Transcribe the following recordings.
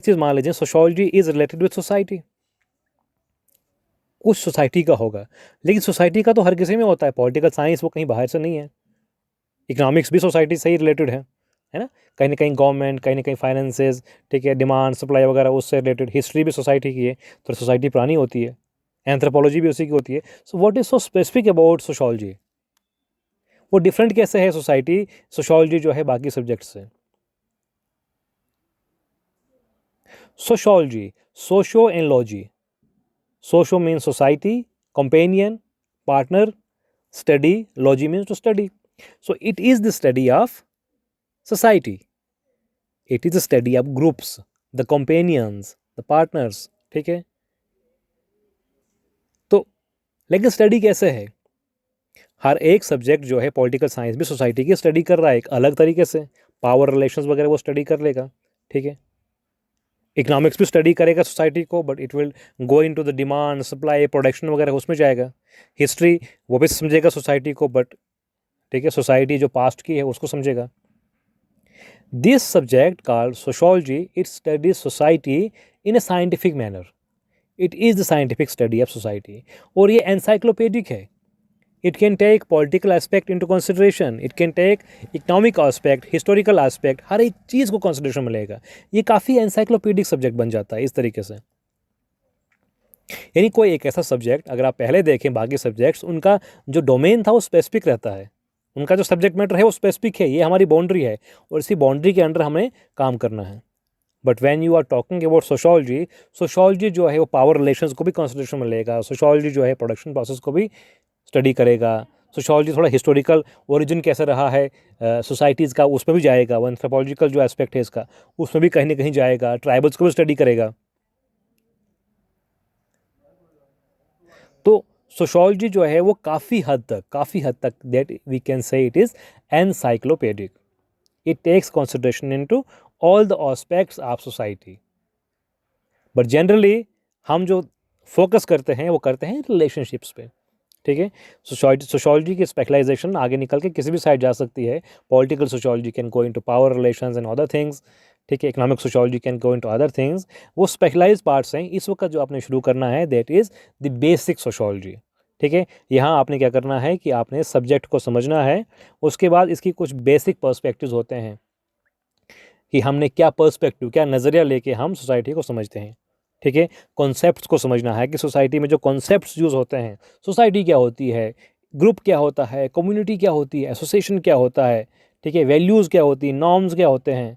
चीज़ मान लीजिए sociology is related with society, कुछ सोसाइटी का होगा, लेकिन सोसाइटी का तो हर किसी में होता है। पॉलिटिकल साइंस वो कहीं बाहर से नहीं है। इकोनॉमिक्स भी सोसाइटी से ही रिलेटेड है ना? कहीं न कहीं गवर्नमेंट, कहीं न कहीं फाइनेंसेस, ठीक है, डिमांड, सप्लाई वगैरह उससे रिलेटेड। हिस्ट्री भी सोसाइटी की है, तो सोसाइटी पुरानी होती है। एंथ्रोपोलॉजी भी उसी की होती है। So what is so specific about sociology? वो डिफरेंट कैसे है सोसाइटी, सोशियोलॉजी जो है बाकी सब्जेक्ट से? Sociology, socio and logy. Socio means society, companion, partner, study, logy means to study. So it is the study of society. It is the study of groups, the companions, the partners. ठीक है? तो लेकिन study कैसे है? हर एक subject जो है political science भी सोसाइटी की स्टडी कर रहा है एक अलग तरीके से। पावर रिलेशंस वगैरह वो स्टडी कर लेगा। ठीक है? इकोनॉमिक्स भी स्टडी करेगा सोसाइटी को, but it will go into the demand, supply, production वगैरह उसमें जाएगा। हिस्ट्री वो भी समझेगा सोसाइटी को, बट ठीक है, सोसाइटी जो पास्ट की है उसको समझेगा। This subject called sociology, it studies society in a scientific manner. It is the scientific study of society. और ये encyclopedic है. It can take political aspect into consideration. It can take economic aspect, historical aspect. हर एक चीज़ को consideration में लेगा. ये काफ़ी encyclopedic subject बन जाता है इस तरीके से। यानी कोई एक ऐसा सब्जेक्ट अगर आप पहले देखें बाकी सब्जेक्ट्स, उनका जो डोमेन था वो स्पेसिफिक रहता है। उनका जो सब्जेक्ट मैटर है वो स्पेसिफिक है, ये हमारी बाउंड्री है और इसी बाउंड्री के अंडर हमें काम करना है। But when you are talking about sociology, sociology जो है वो पावर रिलेशंस को भी कंसिडरेशन में लेगा। सोशियोलॉजी जो है प्रोडक्शन प्रोसेस को भी स्टडी करेगा। सोशियोलॉजी थोड़ा हिस्टोरिकल ओरिजिन कैसे रहा है सोसाइटीज़ का, उसमें भी जाएगा। वो एंथ्रोपोलॉजिकल जो एस्पेक्ट है इसका, उसमें भी कहीं ना कहीं जाएगा। ट्राइबल्स को भी स्टडी करेगा। तो सोशियोलॉजी जो है वो काफ़ी हद तक that we can say it is encyclopedic. It takes consideration into all the aspects of society. But generally हम जो फोकस करते हैं वो करते हैं रिलेशनशिप्स पे। ठीक है? सोशियोलॉजी की स्पेशलाइजेशन आगे निकल के किसी भी साइड जा सकती है। Political sociology can go into power relations and other things. ठीक है? Economic sociology can go into other things. वो स्पेशलाइज्ड पार्ट्स हैं। इस वक्त जो आपने शुरू करना है that is the basic sociology. ठीक है? यहाँ आपने क्या करना है कि आपने सब्जेक्ट को समझना है। उसके बाद इसकी कुछ बेसिक पर्सपेक्टिव्स होते हैं कि हमने क्या पर्सपेक्टिव, क्या नज़रिया लेके हम सोसाइटी को समझते हैं। ठीक है? कॉन्सेप्ट्स को समझना है कि सोसाइटी में जो कॉन्सेप्ट्स यूज़ होते हैं, सोसाइटी क्या होती है, ग्रुप क्या होता है, कम्युनिटी क्या होती है, एसोसिएशन क्या होता है, ठीक है, वैल्यूज़ क्या होती हैं, नॉर्म्स क्या होते हैं,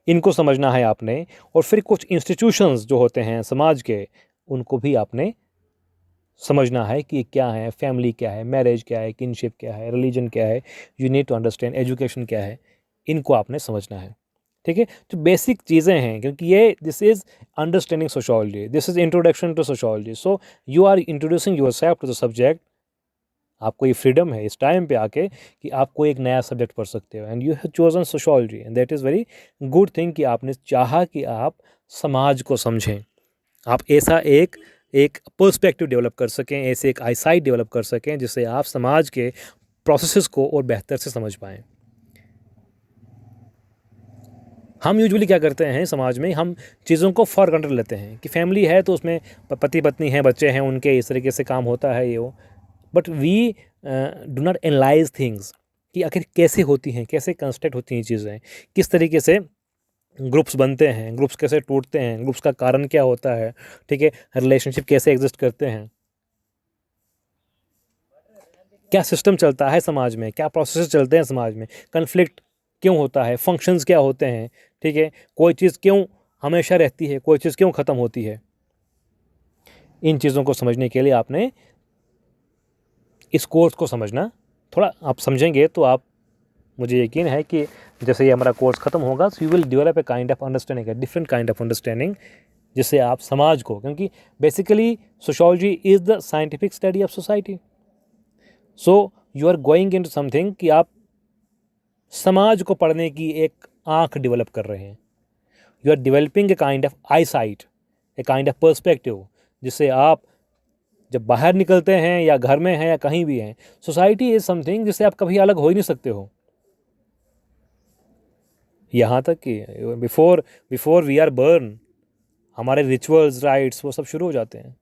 इनको समझना है आपने। और फिर कुछ इंस्टीट्यूशंस जो होते हैं समाज के, उनको भी आपने समझना है कि क्या है, फैमिली क्या है, मैरिज क्या है, किनशिप क्या है, रिलीजन क्या है, you need to understand education क्या है, इनको आपने समझना है। ठीक है? तो बेसिक चीज़ें हैं, क्योंकि ये this is understanding sociology, this is introduction to sociology. So you are introducing yourself to the subject. आपको ये फ्रीडम है इस टाइम पे आके कि आप कोई एक नया सब्जेक्ट पढ़ सकते हो and you have chosen sociology and that is very good thing कि आपने चाहा कि आप समाज को समझें। आप ऐसा एक एक पर्सपेक्टिव डेवलप कर सकें, ऐसे एक आईसाइट डेवलप कर सकें जिससे आप समाज के प्रोसेसेस को और बेहतर से समझ पाएँ। हम यूजुअली क्या करते हैं समाज में, हम चीज़ों को फॉर ग्रांटेड लेते हैं कि फैमिली है तो उसमें पति पत्नी हैं, बच्चे हैं, उनके इस तरीके से काम होता है ये वो। But we do not analyse things कि आखिर कैसे होती हैं, कैसे कंस्ट्रक्ट होती हैं चीज़ें, किस तरीके से ग्रुप्स बनते हैं, ग्रुप्स कैसे टूटते हैं, ग्रुप्स का कारण क्या होता है, ठीक है, रिलेशनशिप कैसे एग्जिस्ट करते हैं, क्या सिस्टम चलता है समाज में, क्या प्रोसेस चलते हैं समाज में, कन्फ्लिक्ट क्यों होता है, फंक्शंस क्या होते हैं, ठीक है, कोई चीज़ क्यों हमेशा रहती है, कोई चीज़ क्यों ख़त्म होती है। इन चीज़ों को समझने के लिए आपने इस कोर्स को समझना, थोड़ा आप समझेंगे तो आप, मुझे यकीन है कि जैसे ये हमारा कोर्स ख़त्म होगा so you will develop a kind of understanding, a different kind of understanding, जिससे आप समाज को, क्योंकि basically sociology is the scientific study of society. So you are going into something कि आप समाज को पढ़ने की एक आँख डेवलप कर रहे हैं। You are developing a kind of eyesight, a kind of perspective, जिससे आप जब बाहर निकलते हैं या घर में हैं या कहीं भी हैं, सोसाइटी इज़ समथिंग जिससे आप कभी अलग हो ही नहीं सकते हो। यहाँ तक कि before before we are born हमारे रिचुअल्स राइट्स वो सब शुरू हो जाते हैं।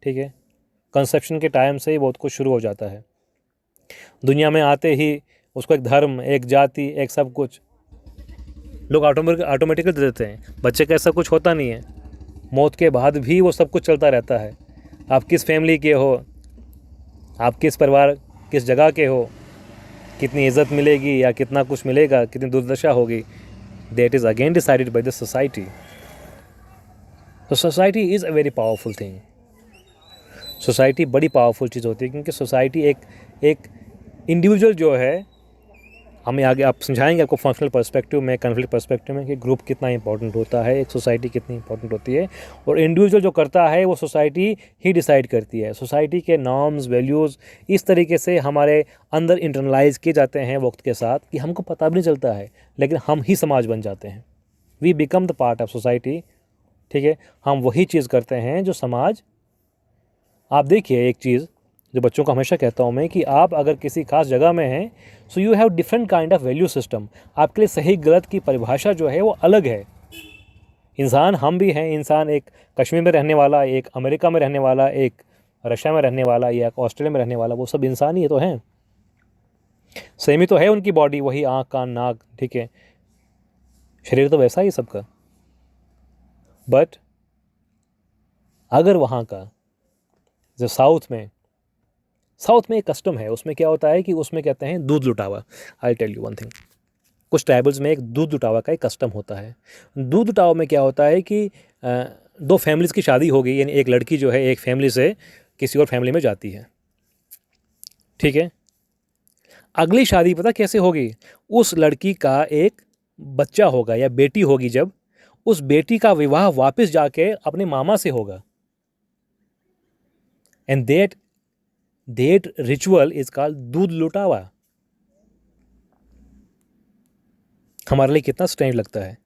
ठीक है, कंसेप्शन के टाइम से ही बहुत कुछ शुरू हो जाता है। दुनिया में आते ही उसको एक धर्म, एक जाति, एक सब कुछ लोग ऑटोमेटिकली दे देते हैं। बच्चे का ऐसा कुछ होता नहीं है, मौत के बाद भी वो सब कुछ चलता रहता है। आप किस फैमिली के हो, आप किस परिवार, किस जगह के हो, कितनी इज़्ज़त मिलेगी या कितना कुछ मिलेगा, कितनी दुर्दशा होगी, that is again decided by the society. तो society is a very powerful thing. Society बड़ी पावरफुल चीज़ होती है, क्योंकि सोसाइटी एक इंडिविजुअल जो है, हमें आगे आप समझाएंगे आपको फंक्शनल पर्सपेक्टिव में, कॉन्फ्लिक्ट पर्सपेक्टिव में, कि ग्रुप कितना इंपॉर्टेंट होता है, एक सोसाइटी कितनी इंपॉर्टेंट होती है। और इंडिविजुअल जो करता है वो सोसाइटी ही डिसाइड करती है। सोसाइटी के नॉर्म्स, वैल्यूज़ इस तरीके से हमारे अंदर इंटरनलाइज किए जाते हैं वक्त के साथ कि हमको पता भी नहीं चलता है, लेकिन हम ही समाज बन जाते हैं। We become the part of society. ठीक है, हम वही चीज़ करते हैं जो समाज। आप देखिए एक चीज़ जो बच्चों को हमेशा कहता हूँ मैं, कि आप अगर किसी खास जगह में हैं, so you have different kind of value system. आपके लिए सही गलत की परिभाषा जो है वो अलग है। इंसान हम भी हैं, इंसान एक कश्मीर में रहने वाला, एक अमेरिका में रहने वाला, एक रशिया में रहने वाला, या ऑस्ट्रेलिया में रहने वाला, वो सब इंसान ही तो हैं। सेम ही तो है उनकी बॉडी, वही आँख कान नाक, ठीक है, शरीर तो वैसा ही सबका। बट अगर वहाँ का जो साउथ में एक कस्टम है, उसमें क्या होता है कि उसमें कहते हैं दूध लुटावा। I tell you one thing, कुछ ट्राइबल्स में एक दूध लुटावा का एक कस्टम होता है। दूध लुटावा में क्या होता है कि दो फैमिलीज़ की शादी हो गई, यानी एक लड़की जो है एक फैमिली से किसी और फैमिली में जाती है। ठीक है, अगली शादी पता कैसे होगी? उस लड़की का एक बच्चा होगा या बेटी होगी, जब उस बेटी का विवाह वापस जाके अपने मामा से होगा। And that ritual is called दूध लुटावा। हमारे लिए कितना स्ट्रेंज लगता है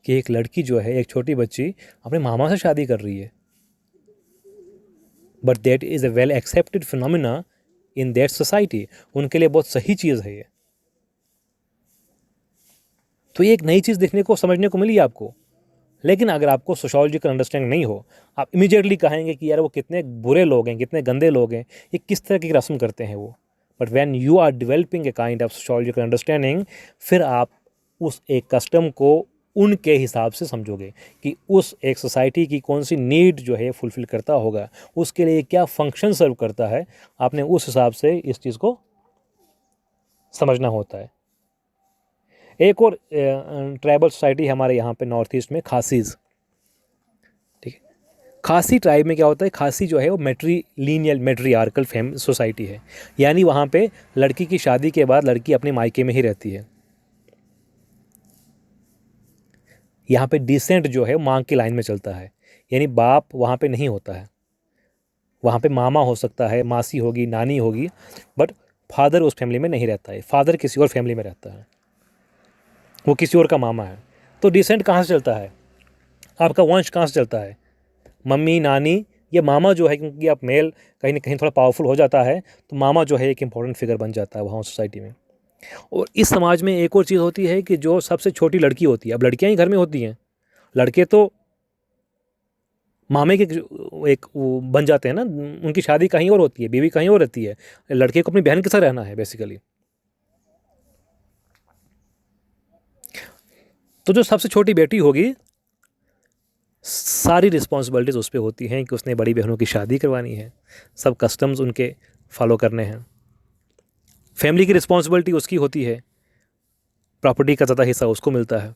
कि एक लड़की जो है, एक छोटी बच्ची अपने मामा से शादी कर रही है, but that is a well accepted phenomena in that society. उनके लिए बहुत सही चीज़ है ये। तो ये एक नई चीज़ देखने को, समझने को मिली आपको। लेकिन अगर आपको सोशोलॉजिकल अंडरस्टैंडिंग नहीं हो, आप इमीडिएटली कहेंगे कि यार वो कितने बुरे लोग हैं, कितने गंदे लोग हैं, ये किस तरह की रस्म करते हैं वो। But when you are developing a kind of sociological understanding, फिर आप उस एक कस्टम को उनके हिसाब से समझोगे कि उस एक सोसाइटी की कौन सी नीड जो है फुलफ़िल करता होगा, उसके लिए क्या फंक्शन सर्व करता है। आपने उस हिसाब से इस चीज़ को समझना होता है। एक और ट्राइबल सोसाइटी हमारे यहाँ पे नॉर्थ ईस्ट में, खासीज़। ठीक है, खासी ट्राइब में क्या होता है, खासी जो है वो मैट्रियार्कल सोसाइटी है। यानी वहाँ पे लड़की की शादी के बाद लड़की अपने मायके में ही रहती है। यहाँ पे डिसेंट जो है माँ की लाइन में चलता है, यानी बाप वहाँ पे नहीं होता है। वहाँ पे मामा हो सकता है, मासी होगी, नानी होगी, बट फादर उस फैमिली में नहीं रहता है। फादर किसी और फैमिली में रहता है, वो किसी और का मामा है। तो डिसेंट कहाँ से चलता है, आपका वंश कहाँ से चलता है? मम्मी, नानी, ये मामा जो है, क्योंकि आप मेल कहीं ना कहीं थोड़ा पावरफुल हो जाता है, तो मामा जो है एक इंपॉर्टेंट फिगर बन जाता है वहाँ सोसाइटी में। और इस समाज में एक और चीज़ होती है कि जो सबसे छोटी लड़की होती है, अब लड़कियाँ ही घर में होती हैं, लड़के तो मामे के एक वो बन जाते हैं ना, उनकी शादी कहीं और होती है, बीवी कहीं और रहती है, लड़के को अपनी बहन के साथ रहना है बेसिकली। तो जो सबसे छोटी बेटी होगी, सारी रिस्पॉन्सिबिलिटीज़ उस पर होती हैं कि उसने बड़ी बहनों की शादी करवानी है, सब कस्टम्स उनके फॉलो करने हैं। फैमिली की रिस्पॉन्सिबिलिटी उसकी होती है, प्रॉपर्टी का ज़्यादा हिस्सा उसको मिलता है।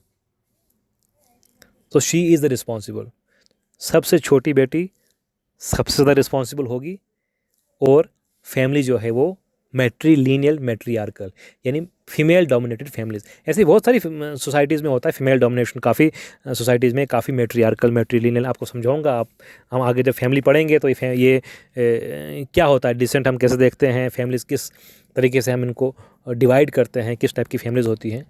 तो शी इज़ द रिस्पॉन्सिबल। सबसे छोटी बेटी सबसे ज़्यादा रिस्पॉन्सिबल होगी, और फैमिली जो है वो मैट्रियार्कल, यानी फीमेल डोमिनेटेड फैमिलीज़। ऐसी बहुत सारी सोसाइटीज़ में होता है फीमेल डोमिनेशन, काफ़ी सोसाइटीज़ में काफ़ी मैट्रिलिनियल। आपको समझाऊंगा, आप हम आगे जब फैमिली पढ़ेंगे तो ये क्या होता है, डिसेंट हम कैसे देखते हैं, फैमिलीज़ किस तरीके से हम इनको डिवाइड करते हैं, किस टाइप की फैमिलीज़ होती हैं।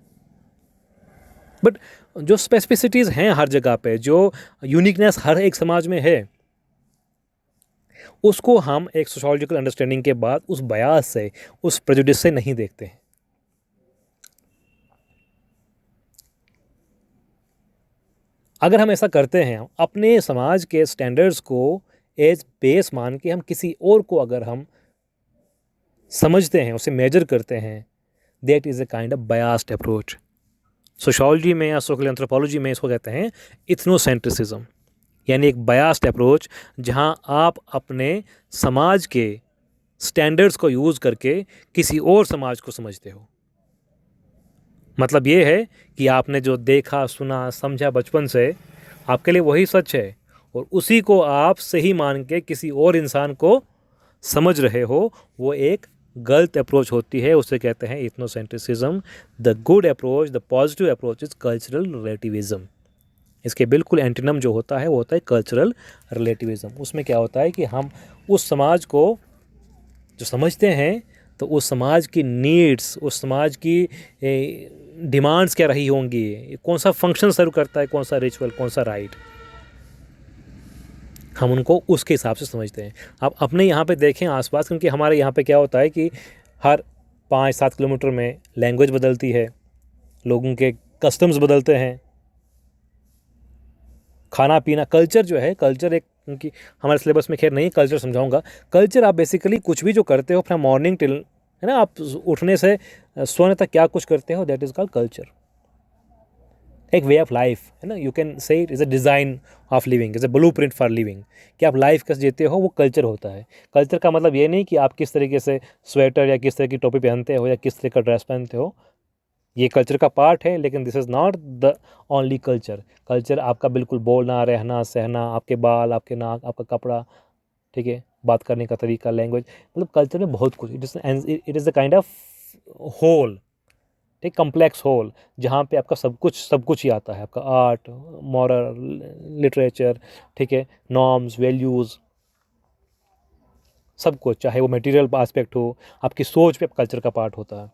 बट जो स्पेसिफिसिटीज़ हैं हर जगह पे, जो यूनिकनेस हर एक समाज में है, उसको हम एक सोशोलॉजिकल अंडरस्टैंडिंग के बाद उस बयास से, उस प्रेजुडिस से नहीं देखते हैं। अगर हम ऐसा करते हैं, अपने समाज के स्टैंडर्ड्स को एज बेस मान के हम किसी और को अगर हम समझते हैं, उसे मेजर करते हैं, that is a kind of biased approach. Sociology में या सोशल एंथ्रोपोलॉजी में इसको कहते हैं इथनोसेंट्रिसिज्म, यानी एक बायास्ड अप्रोच जहां आप अपने समाज के स्टैंडर्ड्स को यूज़ करके किसी और समाज को समझते हो। मतलब ये है कि आपने जो देखा, सुना, समझा बचपन से, आपके लिए वही सच है और उसी को आप सही मान के किसी और इंसान को समझ रहे हो, वो एक गलत अप्रोच होती है। उसे कहते हैं ethnocentrism. The good approach, the positive approach is cultural relativism. इसके बिल्कुल एंटीनम जो होता है वो होता है कल्चरल रिलेटिविज्म। उसमें क्या होता है कि हम उस समाज को जो समझते हैं तो उस समाज की नीड्स, उस समाज की डिमांड्स क्या रही होंगी, कौन सा फंक्शन सर्व करता है, कौन सा रिचुअल, कौन सा राइट, हम उनको उसके हिसाब से समझते हैं। आप अपने यहाँ पे देखें आसपास, क्योंकि हमारे यहाँ पे क्या होता है कि हर 5-7 किलोमीटर में लैंग्वेज बदलती है, लोगों के कस्टम्स बदलते हैं, खाना पीना, कल्चर जो है, कल्चर एक, क्योंकि हमारे सिलेबस में खैर नहीं कल्चर समझाऊंगा। कल्चर आप बेसिकली कुछ भी जो करते हो फ्रॉम मॉर्निंग टिल, है ना, आप उठने से सोने तक क्या कुछ करते हो, दैट इज़ कॉल्ड कल्चर। एक वे ऑफ लाइफ है ना, you can say it is a design of living, is a blue print for living, कि आप लाइफ कैसे जीते हो, वो कल्चर होता है। कल्चर का मतलब ये नहीं कि आप किस तरीके से स्वेटर या किस तरह की टोपी पहनते हो या किस तरह का ड्रेस पहनते हो, ये कल्चर का पार्ट है, लेकिन this is not the only culture. Culture आपका बिल्कुल बोलना, रहना, सहना, आपके बाल, आपके नाक, आपका कपड़ा, ठीक है, बात करने का तरीका, लैंग्वेज, मतलब कल्चर में बहुत कुछ, it is the kind of whole, ठीक, कम्प्लेक्स होल, जहाँ पे आपका सब कुछ ही आता है, आपका आर्ट, मॉरल, लिटरेचर, ठीक है, नॉर्म्स, वैल्यूज़, सब कुछ, चाहे वो मटेरियल एस्पेक्ट हो, आपकी सोच पे कल्चर का पार्ट होता है,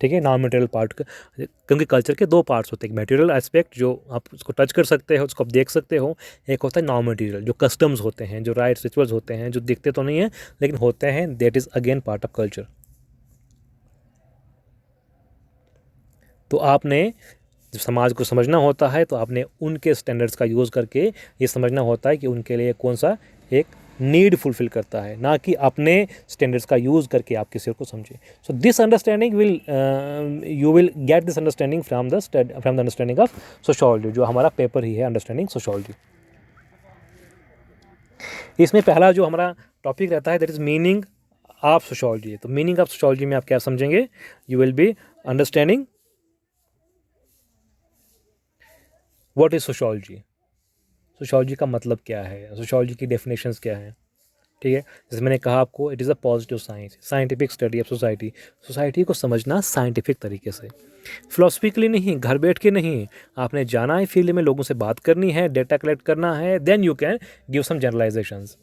ठीक है, नॉन मटेरियल पार्ट का। क्योंकि कल्चर के दो पार्ट्स होते हैं, एक मटेरियल एस्पेक्ट जो आप उसको टच कर सकते हो, उसको आप देख सकते हो, एक होता है नॉन मटेरियल जो कस्टम्स होते हैं, जो राइट्स, रिचुअल्स होते हैं, जो दिखते तो नहीं है लेकिन होते हैं, that is again part of culture. तो आपने जब समाज को समझना होता है तो आपने उनके स्टैंडर्ड्स का यूज़ करके ये समझना होता है कि उनके लिए कौन सा एक नीड फुलफिल करता है, ना कि अपने स्टैंडर्ड्स का यूज़ करके आप किसी और को समझें। So this understanding will, you will get this understanding from the understanding of sociology, जो हमारा पेपर ही है, अंडरस्टैंडिंग सोशियोलॉजी। इसमें पहला जो हमारा टॉपिक रहता है that is meaning of sociology. तो मीनिंग ऑफ सोशियोलॉजी में आप क्या समझेंगे, you will be understanding what is sociology, sociology का मतलब क्या है, सोशियोलॉजी की डेफिनेशंस क्या है, ठीक है। जैसे मैंने कहा आपको, it is a positive science, scientific study of society. Society को समझना साइंटिफिक तरीके से, फिलोसफिकली नहीं, घर बैठ के नहीं, आपने जाना है फील्ड में, लोगों से बात करनी है, डेटा कलेक्ट करना है, then you can give some generalisations,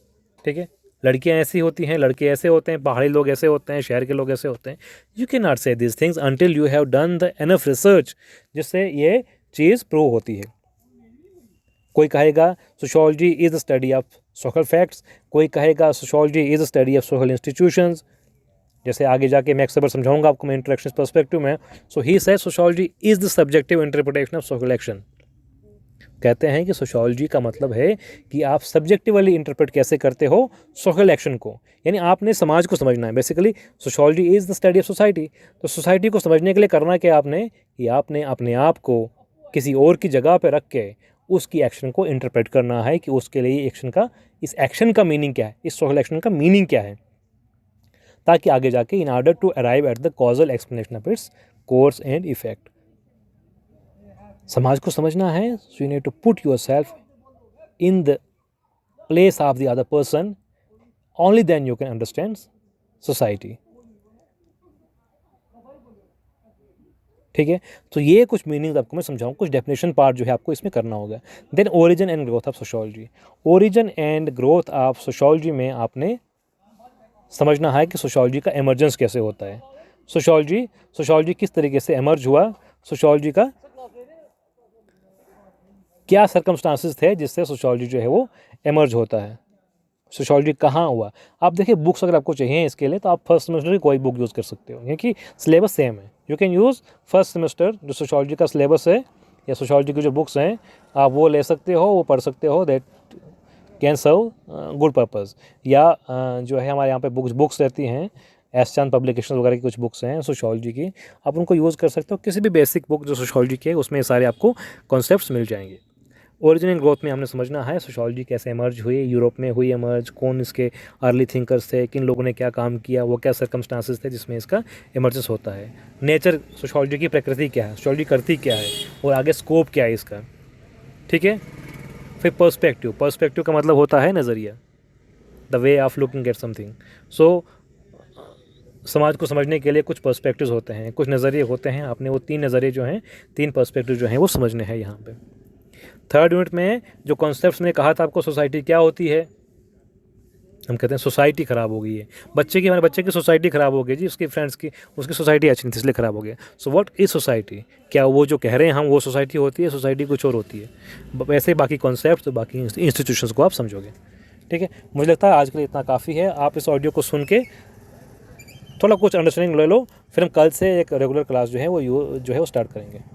ठीक है। लड़कियां ऐसी होती हैं, लड़के ऐसे होते हैं, पहाड़ी लोग ऐसे होते हैं, शहर के लोग ऐसे होते हैं। यू कैन नॉट से this things until you have done the enough research, जिससे ये चीज़ प्रूव होती है। कोई कहेगा sociology is the study of social facts, कोई कहेगा sociology is the study of social institutions. जैसे आगे जाके मैं अक्सर समझाऊंगा आपको मैं इंटरेक्शन पर्सपेक्टिव में। सो ही से sociology is the subjective interpretation of social action. कहते हैं कि सोशियोलॉजी का मतलब है कि आप सब्जेक्टिवली इंटरप्रेट कैसे करते हो सोशल एक्शन को, यानी आपने समाज को समझना है। Basically sociology is the study of society. तो सोसाइटी को समझने के लिए करना क्या आपने, कि आपने अपने आप को किसी और की जगह पर रख के उसकी एक्शन को इंटरप्रेट करना है कि उसके लिए एक्शन का, इस एक्शन का मीनिंग क्या है, इस सोशल एक्शन का मीनिंग क्या है, ताकि आगे जाके in order to arrive at the causal explanation of its course and effect. समाज को समझना है, so you need to put yourself in the place of the other person, only then you can understand society, ठीक है। तो ये कुछ meaning आपको मैं समझाऊँ, कुछ डेफिनेशन पार्ट जो है आपको इसमें करना होगा। Then origin and growth of sociology. Origin and growth of sociology में आपने समझना है कि सोशियोलॉजी का एमर्जेंस कैसे होता है, सोशियोलॉजी किस तरीके से एमर्ज हुआ, सोशियोलॉजी का क्या सर्कमस्टांसेस थे जिससे सोशियोलॉजी जो है वो एमर्ज होता है, सोशियोलॉजी कहाँ हुआ। आप देखिए, बुक्स अगर आपको चाहिए इसके लिए तो आप फर्स्ट सेमेस्टर की कोई बुक यूज़ कर सकते हो, क्योंकि सिलेबस सेम है। You can use first semester जो सोशियोलॉजी का सिलेबस है, या सोशोलॉजी की जो बुक्स हैं आप वो ले सकते हो, वो पढ़ सकते हो, that can serve good purpose. या जो है हमारे यहाँ पे बुक्स रहती हैं, एस चांद पब्लिकेशन वगैरह की कुछ बुक्स हैं सोशोलॉजी की, आप उनको यूज़ कर सकते हो। किसी भी बेसिक बुक जो सोशोलॉजी की है उसमें सारे आपको कॉन्सेप्ट्स मिल जाएंगे। ओरिजिन एंड ग्रोथ में हमने समझना है सोशोलॉजी कैसे इमर्ज हुई, यूरोप में हुई इमर्ज, कौन इसके अर्ली थिंकर्स थे, किन लोगों ने क्या काम किया, वो क्या सर्कमस्टांसेस थे जिसमें इसका इमर्जेंस होता है। नेचर, सोशोलॉजी की प्रकृति क्या है, सोशोलॉजी करती क्या है, और आगे स्कोप क्या है इसका, ठीक है। फिर पर्सपेक्टिव का मतलब होता है नज़रिया, the way of looking at something. So समाज को समझने के लिए कुछ पर्सपेक्टिव्स होते हैं, कुछ नज़रिए होते हैं, आपने वो 3 नज़रिए जो हैं, 3 पर्सपेक्टिव जो हैं वो समझने हैं यहाँ पे। थर्ड यूनिट में जो कॉन्सेप्ट्स ने कहा था आपको, सोसाइटी क्या होती है, हम कहते हैं सोसाइटी ख़राब हो गई है, हमारे बच्चे की सोसाइटी ख़राब हो गई जी, उसकी फ्रेंड्स की, उसकी सोसाइटी अच्छी नहीं थी इसलिए ख़राब हो गया। सो व्हाट इज़ सोसाइटी, क्या वो जो कह रहे हैं हम वो सोसाइटी होती है, सोसाइटी कुछ और होती है। वैसे बाकी कॉन्सेप्ट्स, बाकी इंस्टीट्यूशंस को आप समझोगे, ठीक है। मुझे लगता है आज के लिए इतना काफ़ी है। आप इस ऑडियो को सुन के थोड़ा कुछ अंडरस्टैंडिंग ले लो, फिर हम कल से एक रेगुलर क्लास जो है वो स्टार्ट करेंगे।